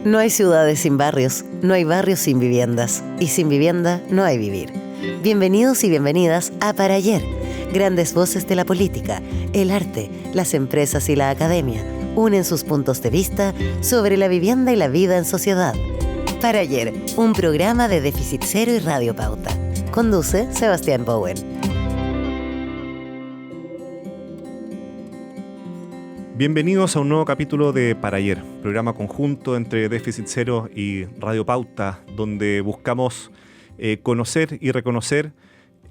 No hay ciudades sin barrios, no hay barrios sin viviendas, y sin vivienda no hay vivir. Bienvenidos y bienvenidas a Para Ayer. Grandes voces de la política, el arte, las empresas y la academia unen sus puntos de vista sobre la vivienda y la vida en sociedad. Para Ayer, un programa de Déficit Cero y Radio Pauta. Conduce Sebastián Bowen. Bienvenidos a un nuevo capítulo de Para Ayer, programa conjunto entre Déficit Cero y Radio Pauta, donde buscamos conocer y reconocer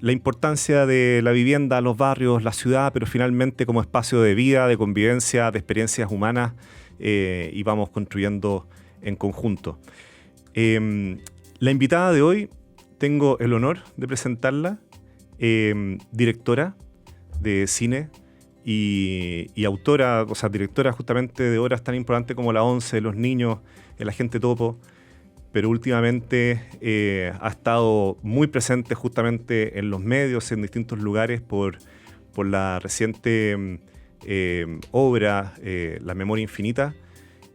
la importancia de la vivienda, los barrios, la ciudad, pero finalmente como espacio de vida, de convivencia, de experiencias humanas, y vamos construyendo en conjunto. La invitada de hoy, tengo el honor de presentarla, directora de cine y autora, o sea, directora justamente de obras tan importantes como La Once, Los Niños, El Agente Topo, pero últimamente ha estado muy presente justamente en los medios, en distintos lugares, por la reciente obra La Memoria Infinita.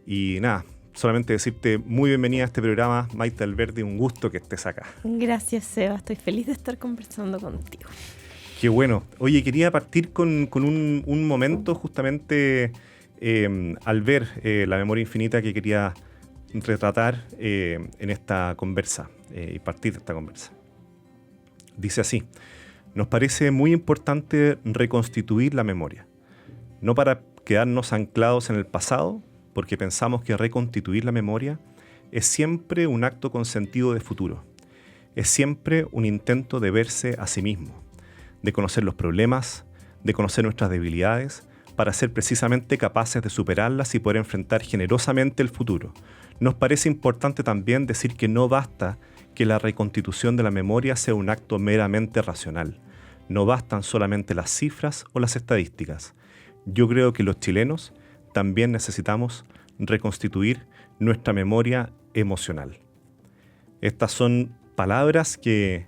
Y nada, solamente decirte muy bienvenida a este programa, Maite Alberdi, un gusto que estés acá. Gracias, Seba, estoy feliz de estar conversando contigo. Qué bueno. Oye, quería partir con un momento justamente al ver La Memoria Infinita que quería retratar en esta conversa y partir de esta conversa. Dice así: nos parece muy importante reconstituir la memoria, no para quedarnos anclados en el pasado, porque pensamos que reconstituir la memoria es siempre un acto con sentido de futuro, es siempre un intento de verse a sí mismo, de conocer los problemas, de conocer nuestras debilidades, para ser precisamente capaces de superarlas y poder enfrentar generosamente el futuro. Nos parece importante también decir que no basta que la reconstitución de la memoria sea un acto meramente racional. No bastan solamente las cifras o las estadísticas. Yo creo que los chilenos también necesitamos reconstituir nuestra memoria emocional. Estas son palabras que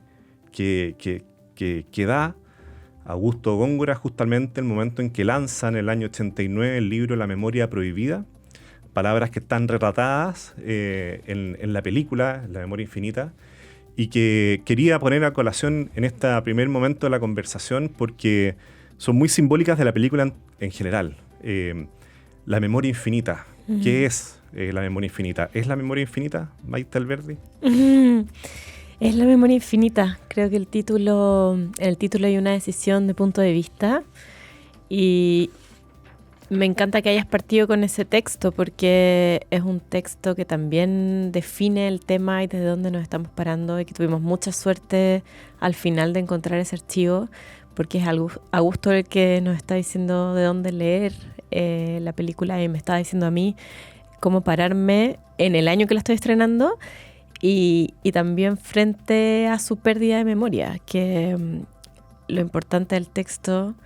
da Augusto Góngora justamente en el momento en que lanza en el año 89 el libro La Memoria Prohibida. Palabras que están retratadas en la película La Memoria Infinita, y que quería poner a colación en este primer momento de la conversación porque son muy simbólicas de la película en general. La Memoria Infinita. Uh-huh. ¿Qué es la Memoria Infinita? ¿Es la Memoria Infinita, Maite Alberdi? Uh-huh. Es la memoria infinita. Creo que en el título hay una decisión de punto de vista, y me encanta que hayas partido con ese texto porque es un texto que también define el tema y desde dónde nos estamos parando, y que tuvimos mucha suerte al final de encontrar ese archivo, porque es Augusto el que nos está diciendo de dónde leer la película, y me está diciendo a mí cómo pararme en el año que la estoy estrenando. Y también frente a su pérdida de memoria, que lo importante del texto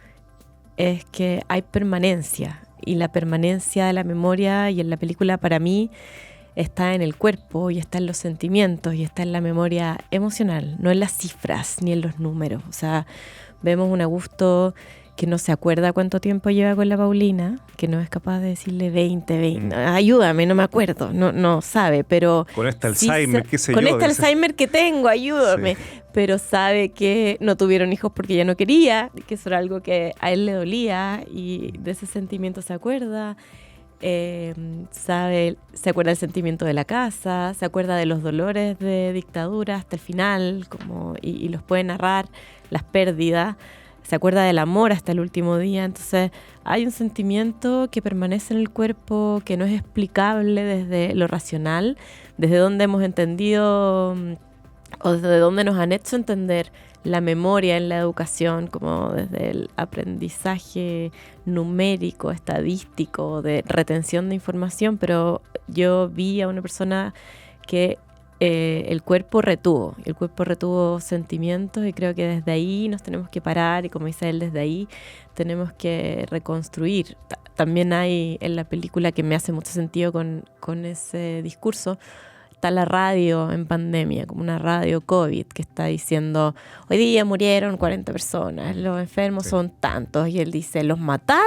es que hay permanencia, y la permanencia de la memoria y en la película para mí está en el cuerpo y está en los sentimientos y está en la memoria emocional, no en las cifras ni en los números. O sea, vemos un Augusto que no se acuerda cuánto tiempo lleva con la Paulina, que no es capaz de decirle 20, ayúdame, no me acuerdo, no sabe, pero... Con este Alzheimer, qué sé yo. Con este Alzheimer que tengo, ayúdame. Sí. Pero sabe que no tuvieron hijos porque ella no quería, que eso era algo que a él le dolía, y de ese sentimiento se acuerda. Se acuerda del sentimiento de la casa, se acuerda de los dolores de dictadura hasta el final, y los puede narrar, las pérdidas. Se acuerda del amor hasta el último día. Entonces hay un sentimiento que permanece en el cuerpo, que no es explicable desde lo racional, desde donde hemos entendido o desde donde nos han hecho entender la memoria en la educación, como desde el aprendizaje numérico, estadístico, de retención de información. Pero yo vi a una persona que el cuerpo retuvo sentimientos, y creo que desde ahí nos tenemos que parar, y como dice él, desde ahí tenemos que reconstruir. También hay en la película, que me hace mucho sentido con ese discurso, está la radio en pandemia, como una radio COVID que está diciendo: hoy día murieron 40 personas, los enfermos son tantos, y él dice: ¿los mataron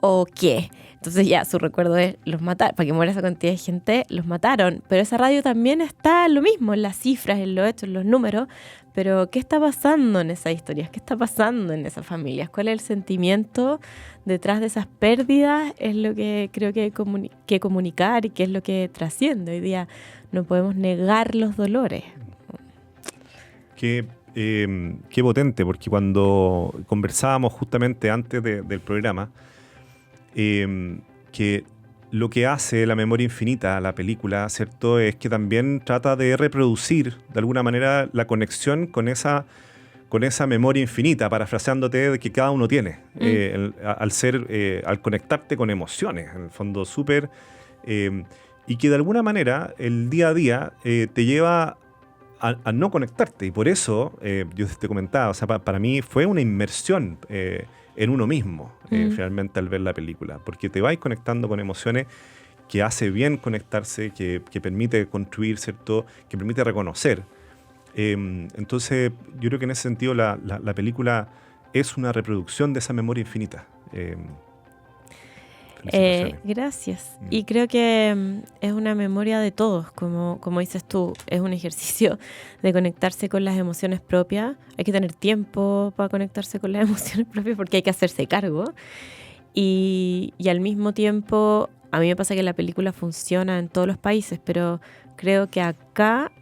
¿O qué? Entonces ya su recuerdo es los mataron, para que muera esa cantidad de gente, los mataron. Pero esa radio también está en lo mismo, en las cifras, en los hechos, en los números. Pero ¿qué está pasando en esas historias? ¿Qué está pasando en esas familias? ¿Cuál es el sentimiento detrás de esas pérdidas? Es lo que creo que hay que comunicar y que es lo que trasciende. Hoy día no podemos negar los dolores. Qué potente, porque cuando conversábamos justamente antes del programa, que lo que hace La Memoria Infinita, la película, ¿cierto?, es que también trata de reproducir de alguna manera la conexión con esa memoria infinita, parafraseándote, de que cada uno tiene, al conectarte con emociones, en el fondo súper, y que de alguna manera el día a día te lleva a no conectarte. Y por eso, yo te comentaba, o sea, para mí fue una inmersión en uno mismo, finalmente, al ver la película, porque te vais conectando con emociones que hace bien conectarse, que permite construir, ¿cierto?, que permite reconocer. Entonces, yo creo que en ese sentido la película es una reproducción de esa memoria infinita. Gracias. Y creo que es una memoria de todos, como dices tú, es un ejercicio de conectarse con las emociones propias. Hay que tener tiempo para conectarse con las emociones propias porque hay que hacerse cargo. Y al mismo tiempo, a mí me pasa que la película funciona en todos los países, pero creo que acá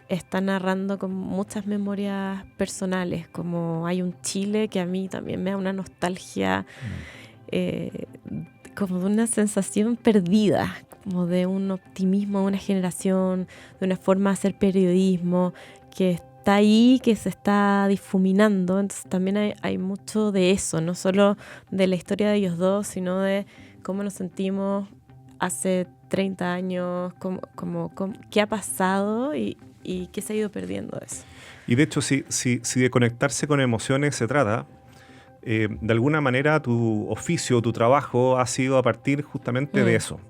está narrando con muchas memorias personales, como hay un Chile que a mí también me da una nostalgia, como de una sensación perdida, como de un optimismo de una generación, de una forma de hacer periodismo que está ahí, que se está difuminando. Entonces también hay mucho de eso, no solo de la historia de ellos dos, sino de cómo nos sentimos hace 30 años, qué ha pasado y qué se ha ido perdiendo de eso. Y de hecho, si de conectarse con emociones se trata, de alguna manera tu oficio, tu trabajo ha sido a partir justamente de eso.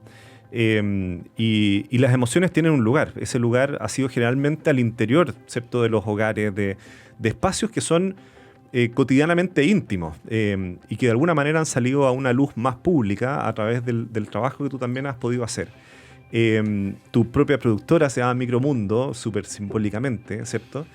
Y las emociones tienen un lugar. Ese lugar ha sido generalmente al interior, ¿cierto?, de los hogares, de espacios que son cotidianamente íntimos y que de alguna manera han salido a una luz más pública a través del trabajo que tú también has podido hacer. Tu propia productora se llama Micromundo, súper simbólicamente, ¿cierto?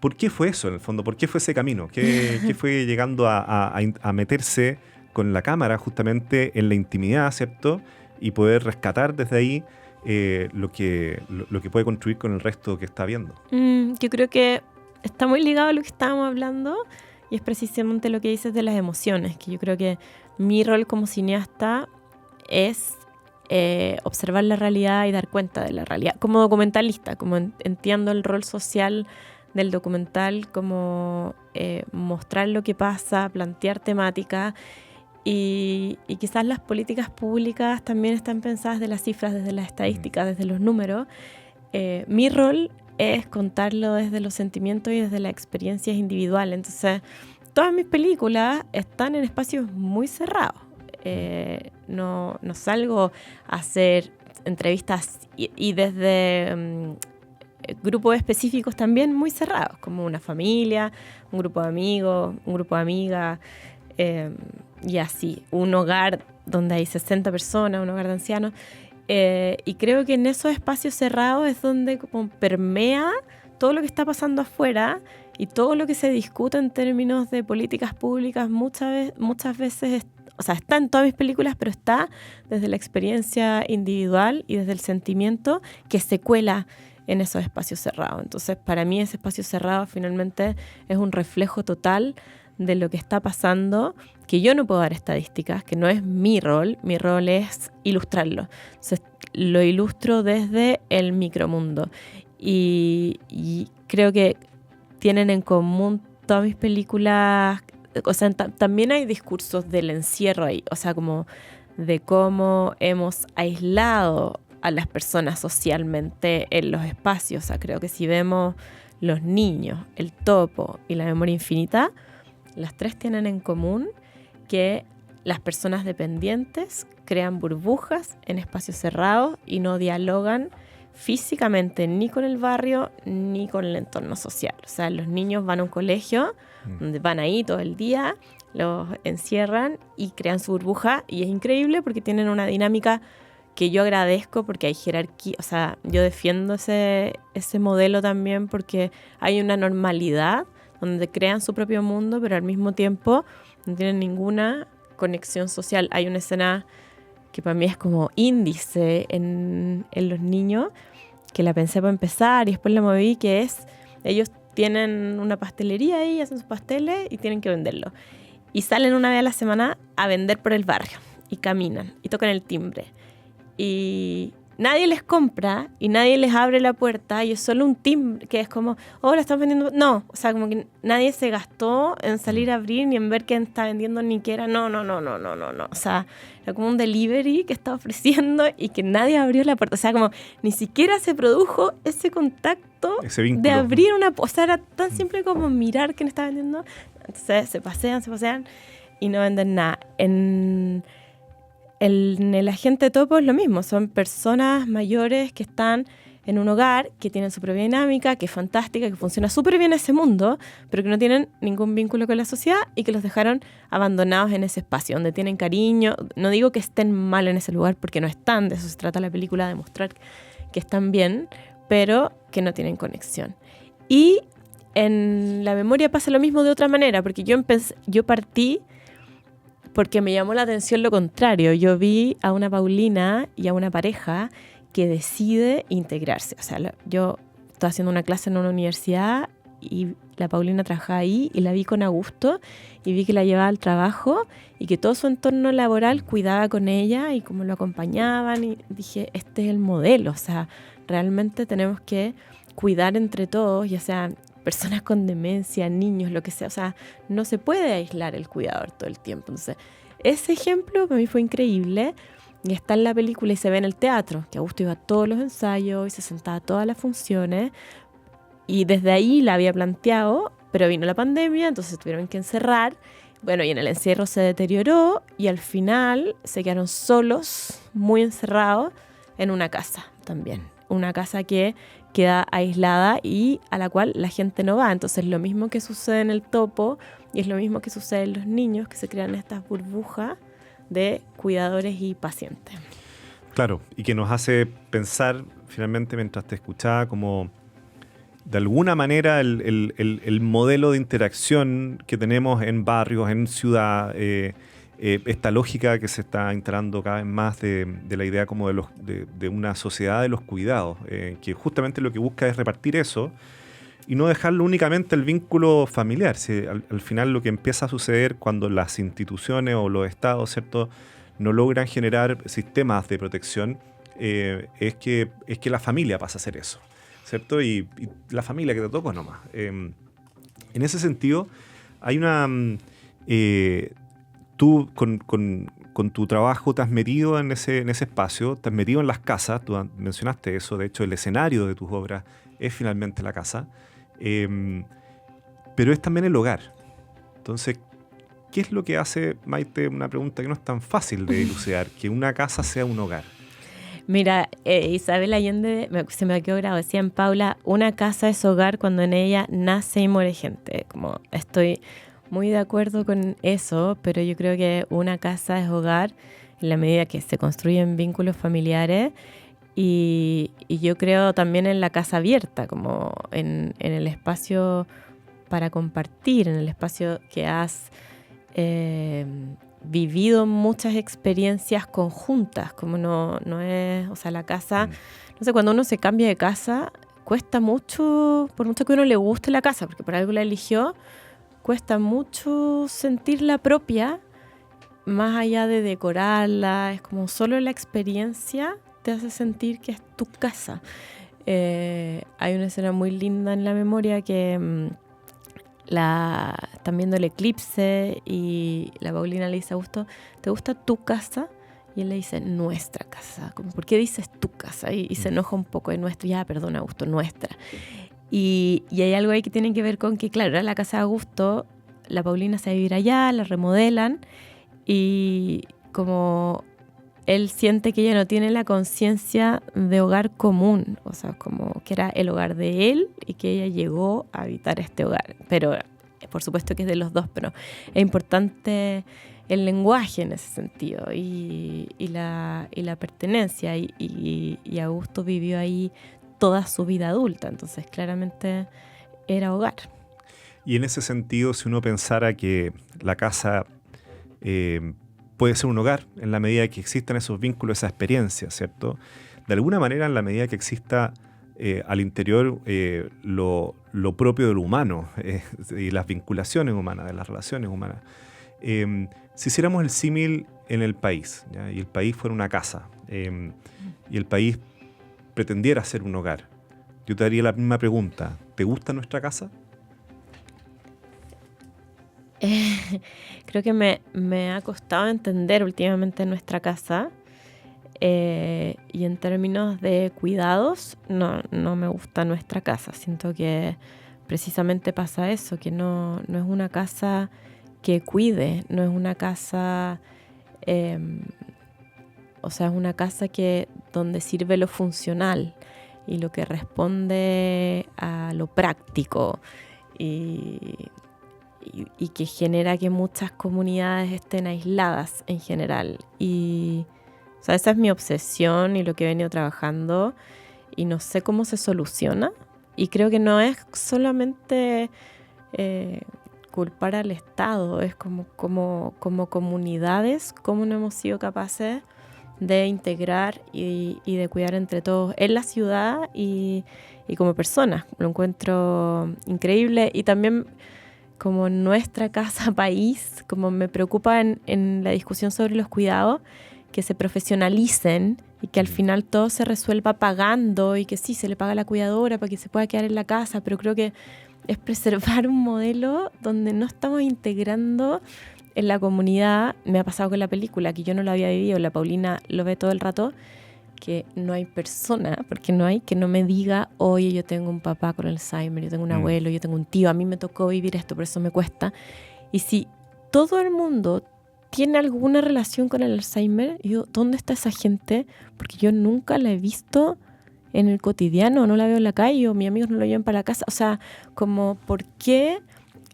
¿Por qué fue eso en el fondo? ¿Por qué fue ese camino? ¿Qué fue llegando a meterse con la cámara justamente en la intimidad, ¿cierto? Y poder rescatar desde ahí lo que puede construir con el resto que está viendo. Yo creo que está muy ligado a lo que estábamos hablando y es precisamente lo que dices de las emociones, que yo creo que mi rol como cineasta es observar la realidad y dar cuenta de la realidad. Como documentalista, como entiendo el rol social del documental, como mostrar lo que pasa, plantear temática y quizás las políticas públicas también están pensadas de las cifras, desde las estadísticas, desde los números. Mi rol es contarlo desde los sentimientos y desde las experiencias individuales. Entonces, todas mis películas están en espacios muy cerrados. No salgo a hacer entrevistas y desde grupos específicos también muy cerrados, como una familia, un grupo de amigos, un grupo de amigas, y así, un hogar donde hay 60 personas, un hogar de ancianos. Y creo que en esos espacios cerrados es donde como permea todo lo que está pasando afuera y todo lo que se discute en términos de políticas públicas muchas veces, o sea, está en todas mis películas, pero está desde la experiencia individual y desde el sentimiento que se cuela en esos espacios cerrados. Entonces, para mí ese espacio cerrado finalmente es un reflejo total de lo que está pasando, que yo no puedo dar estadísticas, que no es mi rol es ilustrarlo. Entonces, lo ilustro desde el micromundo. Y creo que tienen en común todas mis películas, o sea, también hay discursos del encierro ahí, o sea, como de cómo hemos aislado a las personas socialmente en los espacios. O sea, creo que si vemos Los Niños, El Topo y La Memoria Infinita, las tres tienen en común que las personas dependientes crean burbujas en espacios cerrados y no dialogan físicamente ni con el barrio ni con el entorno social. O sea, los niños van a un colegio donde van ahí todo el día los encierran y crean su burbuja, y es increíble porque tienen una dinámica que yo agradezco porque hay jerarquía, o sea, yo defiendo ese modelo también porque hay una normalidad donde crean su propio mundo, pero al mismo tiempo no tienen ninguna conexión social. Hay una escena que para mí es como índice en los niños, que la pensé para empezar y después la moví, que es, ellos tienen una pastelería ahí, hacen sus pasteles y tienen que venderlo. Y salen una vez a la semana a vender por el barrio y caminan y tocan el timbre. Y nadie les compra y nadie les abre la puerta y es solo un timbre que es como, oh, la están vendiendo. No, o sea, como que nadie se gastó en salir a abrir ni en ver quién está vendiendo ni qué era. No. O sea, era como un delivery que estaba ofreciendo y que nadie abrió la puerta. O sea, como ni siquiera se produjo ese contacto de abrir una... O sea, era tan simple como mirar quién está vendiendo. Entonces se pasean y no venden nada. En el agente topo es lo mismo, son personas mayores que están en un hogar, que tienen su propia dinámica, que es fantástica, que funciona súper bien ese mundo, pero que no tienen ningún vínculo con la sociedad y que los dejaron abandonados en ese espacio, donde tienen cariño. No digo que estén mal en ese lugar, porque no están, de eso se trata la película, de mostrar que están bien, pero que no tienen conexión. Y en La memoria pasa lo mismo de otra manera, porque yo partí porque me llamó la atención lo contrario. Yo vi a una Paulina y a una pareja que decide integrarse. O sea, yo estaba haciendo una clase en una universidad y la Paulina trabajaba ahí y la vi con Augusto y vi que la llevaba al trabajo y que todo su entorno laboral cuidaba con ella y cómo lo acompañaban, y dije, este es el modelo. O sea, realmente tenemos que cuidar entre todos, ya sean personas con demencia, niños, lo que sea. O sea, no se puede aislar el cuidador todo el tiempo. Entonces, ese ejemplo para mí fue increíble y está en la película y se ve en el teatro, que Augusto iba a todos los ensayos y se sentaba a todas las funciones, y desde ahí la había planteado, pero vino la pandemia, entonces tuvieron que encerrar. Bueno, y en el encierro se deterioró y al final se quedaron solos, muy encerrados, en una casa también. Una casa que queda aislada y a la cual la gente no va. Entonces, lo mismo que sucede en el topo y es lo mismo que sucede en los niños, que se crean estas burbujas de cuidadores y pacientes. Claro, y que nos hace pensar finalmente mientras te escuchaba como de alguna manera el modelo de interacción que tenemos en barrios, en ciudad, esta lógica que se está instalando cada vez más de la idea como de una sociedad de los cuidados, que justamente lo que busca es repartir eso y no dejarlo únicamente el vínculo familiar. Si al final lo que empieza a suceder cuando las instituciones o los estados, ¿cierto?, no logran generar sistemas de protección, es que la familia pasa a hacer eso, ¿cierto? Y la familia que te tocó nomás. En ese sentido, hay una... tú con tu trabajo te has metido en ese espacio, te has metido en las casas, tú mencionaste eso, de hecho el escenario de tus obras es finalmente la casa, pero es también el hogar. Entonces, ¿qué es lo que hace, Maite, una pregunta que no es tan fácil de dilucidar, que una casa sea un hogar? Mira, Isabel Allende, se me quedó grabado, decía en Paula, una casa es hogar cuando en ella nace y muere gente. Como estoy muy de acuerdo con eso, pero yo creo que una casa es hogar en la medida que se construyen vínculos familiares y yo creo también en la casa abierta, como en el espacio para compartir, en el espacio que has vivido muchas experiencias conjuntas, como no es, o sea, la casa, no sé, cuando uno se cambia de casa, cuesta mucho, por mucho que uno le guste la casa, porque por algo la eligió, cuesta mucho sentirla propia, más allá de decorarla, es como solo la experiencia te hace sentir que es tu casa. Hay una escena muy linda en La memoria que están viendo el eclipse y la Paulina le dice a Augusto, ¿te gusta tu casa? Y él le dice, nuestra casa. Como, ¿por qué dices tu casa? Y se enoja un poco de nuestra. Ya, perdona, Augusto, nuestra. Y hay algo ahí que tiene que ver con que, claro, era la casa de Augusto, la Paulina se va a vivir allá, la remodelan y como él siente que ella no tiene la conciencia de hogar común, o sea, como que era el hogar de él y que ella llegó a habitar este hogar. Pero por supuesto que es de los dos, pero es importante el lenguaje en ese sentido y la pertenencia. Y Augusto vivió ahí toda su vida adulta, entonces claramente era hogar. Y en ese sentido, si uno pensara que la casa puede ser un hogar en la medida que existan esos vínculos, esa experiencia, ¿cierto? De alguna manera, en la medida que exista al interior lo propio de lo humano y las vinculaciones humanas, de las relaciones humanas. Si hiciéramos el símil en el país, ¿ya? Y el país fuera una casa, y el país pretendiera ser un hogar, yo te haría la misma pregunta: ¿te gusta nuestra casa? Creo que me ha costado entender últimamente nuestra casa, y en términos de cuidados no me gusta nuestra casa. Siento que precisamente pasa eso, que no es una casa que cuide, no es una casa, o sea, es una casa donde sirve lo funcional y lo que responde a lo práctico y que genera que muchas comunidades estén aisladas en general. Y, o sea, esa es mi obsesión y lo que he venido trabajando y no sé cómo se soluciona. Y creo que no es solamente culpar al Estado, es como comunidades, cómo no hemos sido capaces de integrar y de cuidar entre todos en la ciudad y como personas. Lo encuentro increíble y también como nuestra casa país, como me preocupa en la discusión sobre los cuidados, que se profesionalicen y que al final todo se resuelva pagando y que sí, se le paga a la cuidadora para que se pueda quedar en la casa, pero creo que es preservar un modelo donde no estamos integrando en la comunidad. Me ha pasado con la película, que yo no lo había vivido, la Paulina lo ve todo el rato, que no hay persona, porque no hay, que no me diga, oye, yo tengo un papá con Alzheimer, yo tengo un abuelo, yo tengo un tío, a mí me tocó vivir esto, por eso me cuesta. Y si todo el mundo tiene alguna relación con el Alzheimer, yo, ¿dónde está esa gente? Porque yo nunca la he visto en el cotidiano, no la veo en la calle, o mis amigos no la llevan para la casa. O sea, como, ¿por qué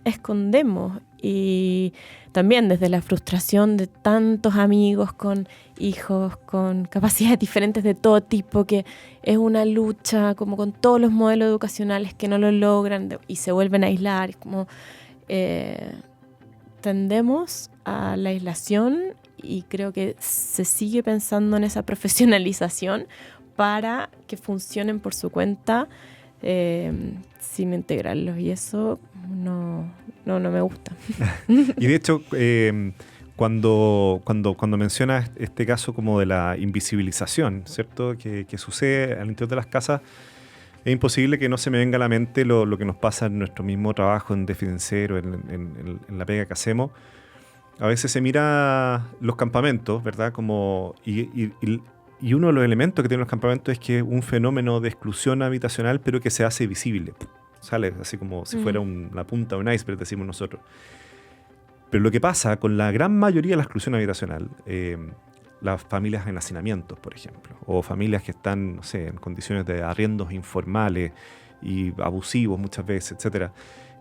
escondemos? Y también desde la frustración de tantos amigos con hijos, con capacidades diferentes de todo tipo, que es una lucha como con todos los modelos educacionales que no lo logran y se vuelven a aislar. Como tendemos a la aislación y creo que se sigue pensando en esa profesionalización para que funcionen por su cuenta sin integrarlos, y eso no me gusta. Y de hecho, cuando mencionas este caso como de la invisibilización, ¿cierto? Que sucede al interior de las casas, es imposible que no se me venga a la mente lo que nos pasa en nuestro mismo trabajo en Defensero, en la pega que hacemos. A veces se mira los campamentos, ¿verdad? Y uno de los elementos que tienen los campamentos es que es un fenómeno de exclusión habitacional, pero que se hace visible. Sale así como si fuera la punta de un iceberg, decimos nosotros. Pero lo que pasa con la gran mayoría de la exclusión habitacional, las familias en hacinamientos, por ejemplo, o familias que están, no sé, en condiciones de arriendos informales y abusivos muchas veces, etcétera,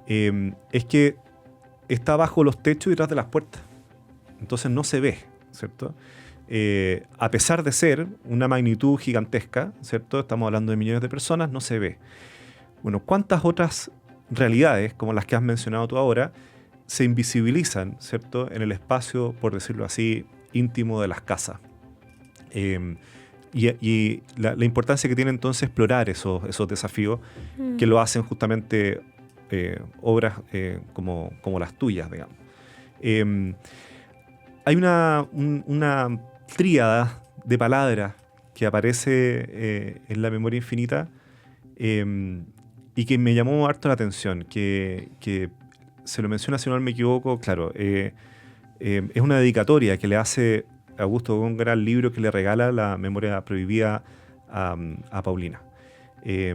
es que está bajo los techos y detrás de las puertas. Entonces no se ve, ¿cierto? A pesar de ser una magnitud gigantesca, ¿cierto? Estamos hablando de millones de personas, no se ve. Bueno, ¿cuántas otras realidades, como las que has mencionado tú ahora, se invisibilizan, ¿cierto?, en el espacio, por decirlo así, íntimo de las casas? Y la importancia que tiene entonces explorar esos desafíos que lo hacen justamente obras como las tuyas, digamos. Hay una tríada de palabras que aparece en La Memoria Infinita y que me llamó harto la atención, que se lo menciona, si no me equivoco, claro, es una dedicatoria que le hace Augusto Góngora al libro que le regala La Memoria Prohibida a Paulina. Y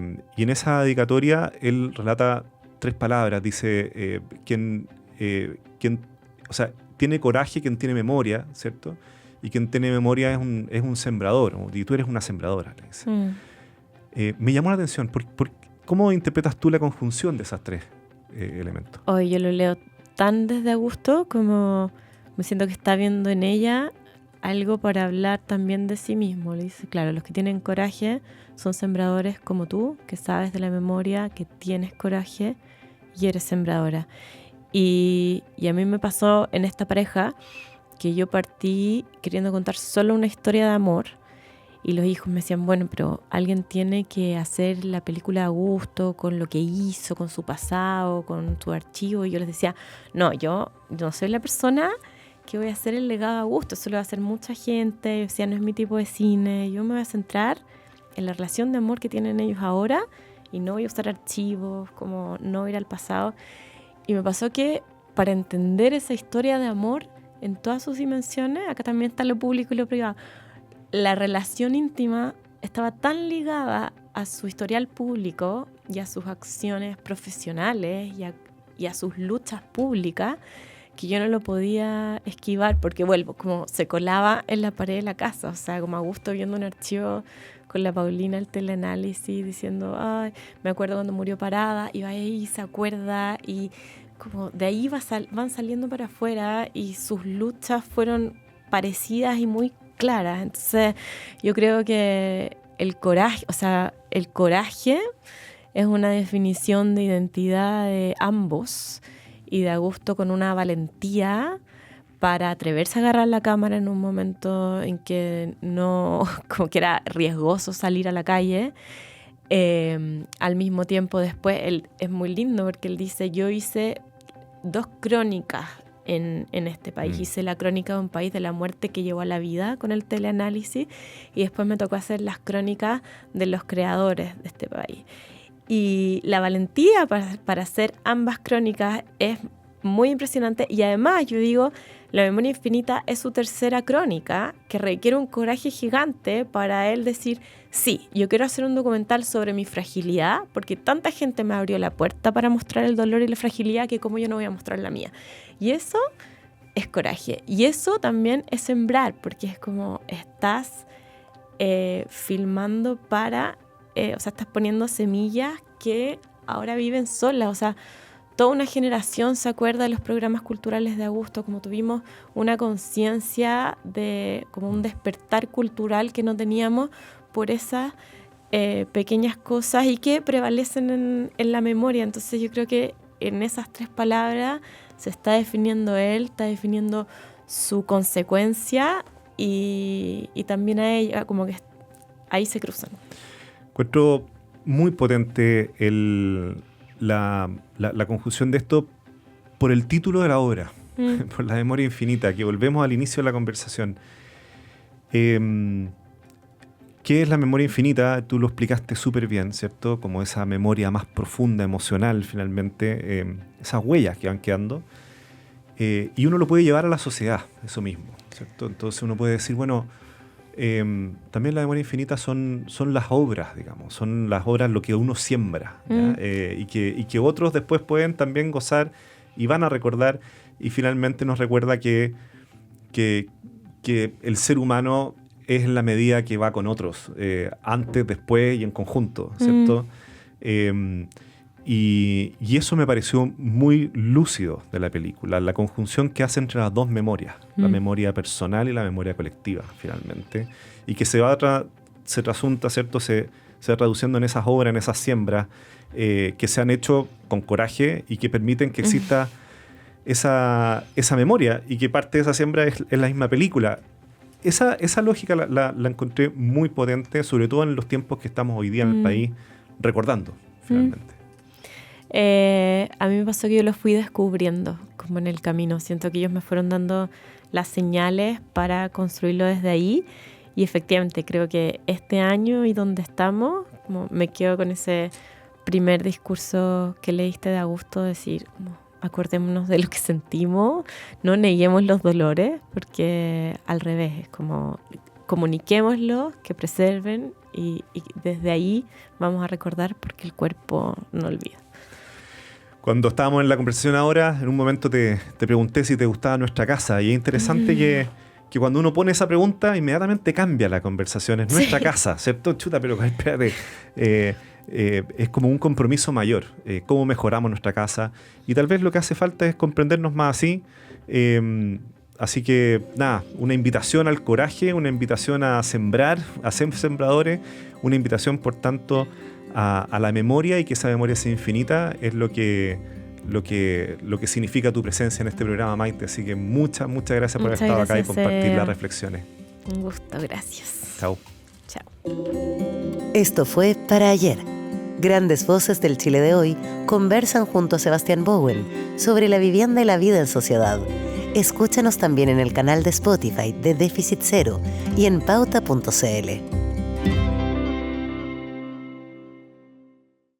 en esa dedicatoria él relata 3 palabras, dice, o sea, tiene coraje quien tiene memoria, ¿cierto? Y quien tiene memoria es un sembrador, y tú eres una sembradora, le dice. Me llamó la atención, ¿cómo interpretas tú la conjunción de esas 3 elementos. Hoy yo lo leo tan desde Augusto como me siento que está viendo en ella algo para hablar también de sí mismo. Le dice, claro, los que tienen coraje son sembradores como tú, que sabes de la memoria, que tienes coraje y eres sembradora. Y a mí me pasó en esta pareja que yo partí queriendo contar solo una historia de amor y los hijos me decían, bueno, pero alguien tiene que hacer la película a gusto, con lo que hizo, con su pasado, con su archivo. Y yo les decía, no, yo no soy la persona que voy a hacer el legado a gusto, eso lo va a hacer mucha gente. Yo decía, no es mi tipo de cine, yo me voy a centrar en la relación de amor que tienen ellos ahora y no voy a usar archivos, como no ir al pasado. Y me pasó que para entender esa historia de amor en todas sus dimensiones, acá también está lo público y lo privado, la relación íntima estaba tan ligada a su historial público y a sus acciones profesionales y a sus luchas públicas que yo no lo podía esquivar porque vuelvo, como se colaba en la pared de la casa, o sea, como Augusto viendo un archivo con la Paulina el teleanálisis diciendo, ay, me acuerdo cuando murió Parada, y va ahí, se acuerda, y como de ahí van saliendo para afuera y sus luchas fueron parecidas y muy claras. Entonces yo creo que el coraje es una definición de identidad de ambos y de Augusto con una valentía para atreverse a agarrar la cámara en un momento en que no, como que era riesgoso salir a la calle. Al mismo tiempo después, él es muy lindo porque él dice, yo hice 2 crónicas en este país. Hice la crónica de un país de la muerte que llevó a la vida con el teleanálisis y después me tocó hacer las crónicas de los creadores de este país. Y la valentía para hacer ambas crónicas es muy impresionante y además yo digo, La memoria infinita es su tercera crónica que requiere un coraje gigante para él decir, sí, yo quiero hacer un documental sobre mi fragilidad porque tanta gente me abrió la puerta para mostrar el dolor y la fragilidad que como yo no voy a mostrar la mía. Y eso es coraje. Y eso también es sembrar porque es como estás filmando para, o sea, estás poniendo semillas que ahora viven solas, o sea, toda una generación se acuerda de los programas culturales de Augusto, como tuvimos una conciencia de como un despertar cultural que no teníamos por esas pequeñas cosas y que prevalecen en la memoria. Entonces yo creo que en esas 3 palabras se está definiendo él, está definiendo su consecuencia y también a ella, como que ahí se cruzan. Encuentro muy potente la conjunción de esto por el título de la obra, por la memoria infinita, que volvemos al inicio de la conversación. ¿Qué es la memoria infinita? Tú lo explicaste súper bien, ¿cierto? Como esa memoria más profunda, emocional, finalmente, esas huellas que van quedando. Y uno lo puede llevar a la sociedad, eso mismo, ¿cierto? Entonces uno puede decir, bueno, también la memoria infinita son las obras, digamos, son las obras lo que uno siembra, y que otros después pueden también gozar y van a recordar, y finalmente nos recuerda que el ser humano es la medida que va con otros, antes, después y en conjunto, ¿cierto? Y eso me pareció muy lúcido de la película, la conjunción que hace entre las 2 memorias, la memoria personal y la memoria colectiva, finalmente, y que se trasunta, ¿cierto? Se va traduciendo en esas obras, en esas siembras, que se han hecho con coraje y que permiten que exista esa memoria y que parte de esa siembra es la misma película. Esa lógica la encontré muy potente, sobre todo en los tiempos que estamos hoy día en el país recordando, finalmente. A mí me pasó que yo los fui descubriendo como en el camino. Siento que ellos me fueron dando las señales para construirlo desde ahí y efectivamente creo que este año y donde estamos, como me quedo con ese primer discurso que leíste de Augusto, decir, como, acordémonos de lo que sentimos, no neguemos los dolores, porque al revés, es como comuniquémoslos, que preserven y desde ahí vamos a recordar porque el cuerpo no olvida. Cuando estábamos en la conversación ahora, en un momento te pregunté si te gustaba nuestra casa y es interesante que cuando uno pone esa pregunta, inmediatamente cambia la conversación. Es nuestra casa, ¿cierto? Chuta, pero espérate. Es como un compromiso mayor. Cómo mejoramos nuestra casa. Y tal vez lo que hace falta es comprendernos más así. Así que, nada, una invitación al coraje, una invitación a sembrar, a ser sembradores, una invitación, por tanto, a la memoria, y que esa memoria sea infinita, es lo que significa tu presencia en este programa, Maite. Así que muchas gracias por haber estado acá y compartir las reflexiones. Un gusto, gracias. Chao. Chao. Esto fue Para Ayer. Grandes voces del Chile de hoy conversan junto a Sebastián Bowen sobre la vivienda y la vida en sociedad. Escúchanos también en el canal de Spotify de Déficit Cero y en pauta.cl.